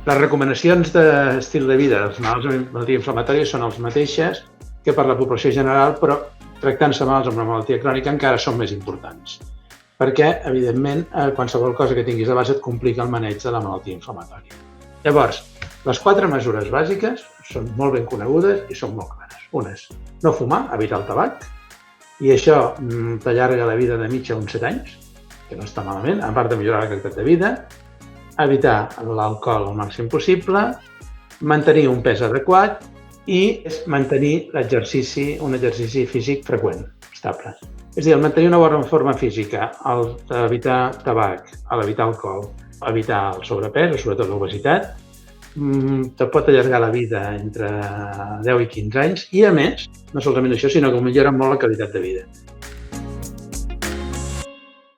Les recomanacions d'estil de vida dels malalts amb malaltia inflamatòria són les mateixes que per la població general, però tractant-se malalts amb una malaltia crònica encara són més importants. Perquè, evidentment, qualsevol cosa que tinguis de base et complica el maneig de la malaltia inflamatòria. Llavors, les 4 mesures bàsiques són molt ben conegudes i són molt clares. Una és no fumar, evitar el tabac, i això t'allarga la vida de mitja uns 7 anys, que no està malament, a part de millorar la qualitat de vida, evitar l'alcohol al màxim possible, mantenir un pes adequat i mantenir un exercici físic freqüent, estable. És a dir, mantenir una bona forma física, evitar tabac, evitar alcohol, evitar el sobrepès, sobretot l'obesitat, te pot allargar la vida entre 10 i 15 anys i, a més, no solament això, sinó que millora molt la qualitat de vida.